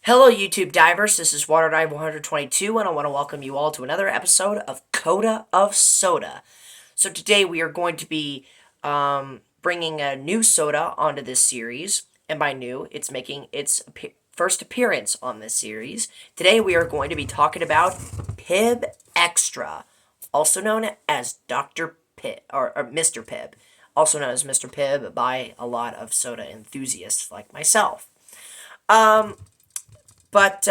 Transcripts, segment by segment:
Hello, YouTube divers. This is Water Dive 122, and I want to welcome you all to another episode of Coda of Soda. So today we are going to be bringing a new soda onto this series, and by new, it's making its first appearance on this series. Today we are going to be talking about Pibb Xtra, also known as Dr. Pibb or Mr. Pibb, also known as Mr. Pibb by a lot of soda enthusiasts like myself. Um, but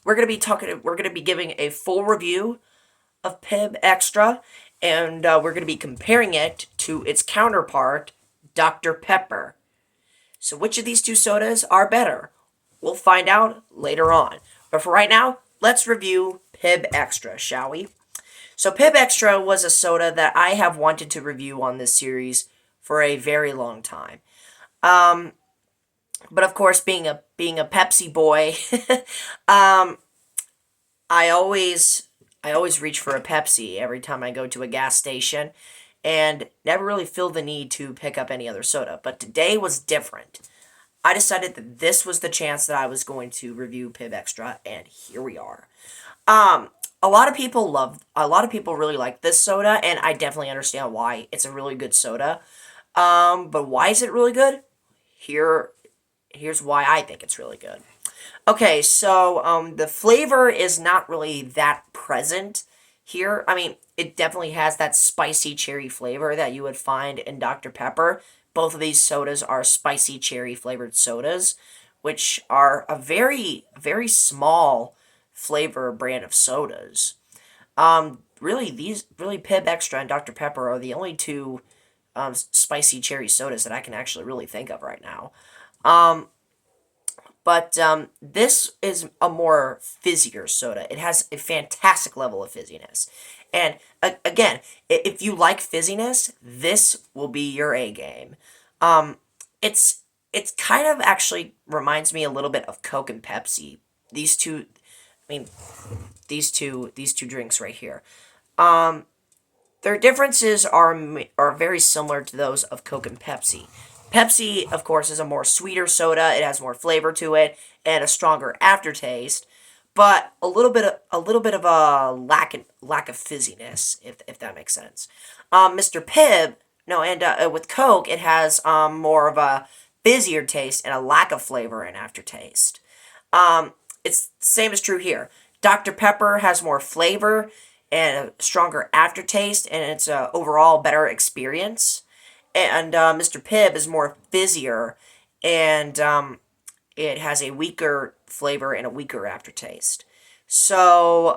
we're gonna be talking. We're gonna be giving a full review of Pibb Xtra, and we're gonna be comparing it to its counterpart, Dr. Pepper. So, which of these two sodas are better? We'll find out later on. But for right now, let's review Pibb Xtra, shall we? So, Pibb Xtra was a soda that I have wanted to review on this series for a very long time. Um, but of course, being a Pepsi boy, um, I always reach for a Pepsi every time I go to a gas station, and never really feel the need to pick up any other soda. But today was different. I decided that this was the chance that I was going to review Pibb Xtra, and here we are. Um, a lot of people really like this soda, and I definitely understand why. It's a really good soda. But why is it really good? Here here's why I think it's really good. Okay, so the flavor is not really that present here. I mean, it definitely has that spicy cherry flavor that you would find in Dr. Pepper. Both of these sodas are spicy cherry flavored sodas, which are a very small flavor brand of sodas. Really Pibb Xtra and Dr. Pepper are the only two spicy cherry sodas that I can actually really think of right now. Um, but this is a more fizzier soda. It has a fantastic level of fizziness. And again, if you like fizziness, this will be your A game. Um, it's kind of actually reminds me a little bit of Coke and Pepsi. These two, I mean, these two drinks right here. Um, their differences are very similar to those of Coke and Pepsi. Pepsi, of course, is a more sweeter soda. It has more flavor to it and a stronger aftertaste, but a little bit of a lack of fizziness, if that makes sense. Mr. Pibb, no, and with Coke, it has more of a fizzier taste and a lack of flavor and aftertaste. It's the same is true here. Dr. Pepper has more flavor and a stronger aftertaste, and it's a overall better experience. And Mr. Pibb is more fizzier, and it has a weaker flavor and a weaker aftertaste. So,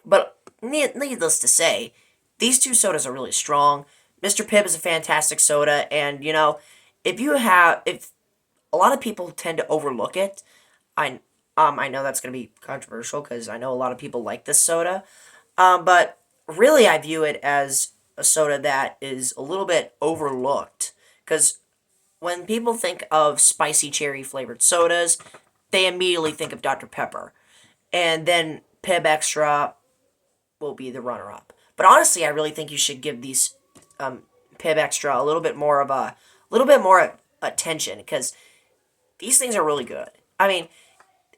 but needless to say, these two sodas are really strong. Mr. Pibb is a fantastic soda, and if a lot of people tend to overlook it, I know that's going to be controversial because I know a lot of people like this soda, but really I view it as a soda that is a little bit overlooked because when people think of spicy cherry flavored sodas, they immediately think of Dr. Pepper, and then Pibb Xtra will be the runner up. But honestly, I really think you should give these Pibb Xtra a little bit more attention because these things are really good. I mean,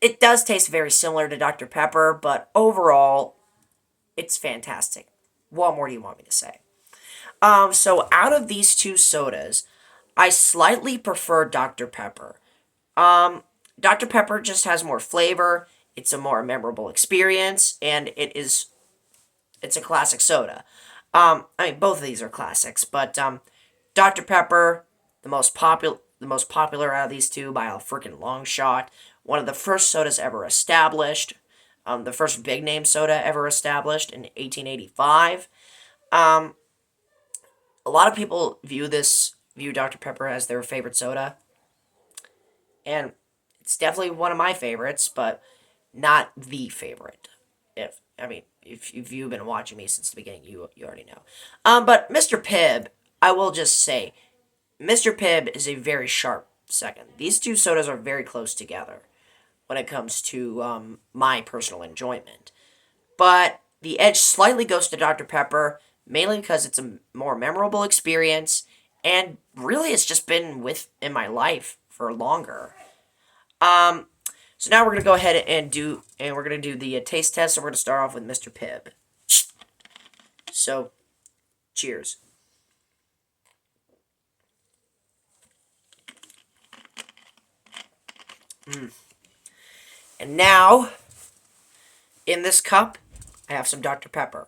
it does taste very similar to Dr. Pepper, but overall, it's fantastic. What more do you want me to say? So out of these two sodas, I slightly prefer Dr. Pepper. Dr. Pepper just has more flavor. It's a more memorable experience, and it's a classic soda. I mean, both of these are classics, but Dr. Pepper, the most popular out of these two by a freaking long shot. One of the first sodas ever established. The first big name soda ever established in 1885. Um, a lot of people view Dr. Pepper as their favorite soda, and it's definitely one of my favorites, but not the favorite. If you've been watching me since the beginning, you already know. But Mr. Pibb, I will just say, Mr. Pibb is a very sharp second. These two sodas are very close together when it comes to my personal enjoyment. But the edge slightly goes to Dr. Pepper, mainly because it's a more memorable experience, and really it's just been in my life for longer. Um, So now we're going to go ahead and we're going to do the taste test. So we're going to start off with Mr. Pibb. So, cheers. And now, in this cup, I have some Dr. Pepper.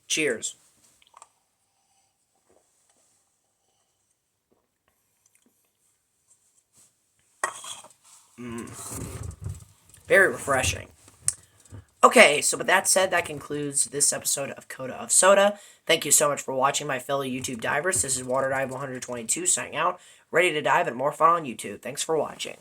Cheers. Very refreshing. Okay, so with that said, that concludes this episode of Coda of Soda. Thank you so much for watching, my fellow YouTube divers. This is WaterDive 122 signing out, ready to dive and more fun on YouTube. Thanks for watching.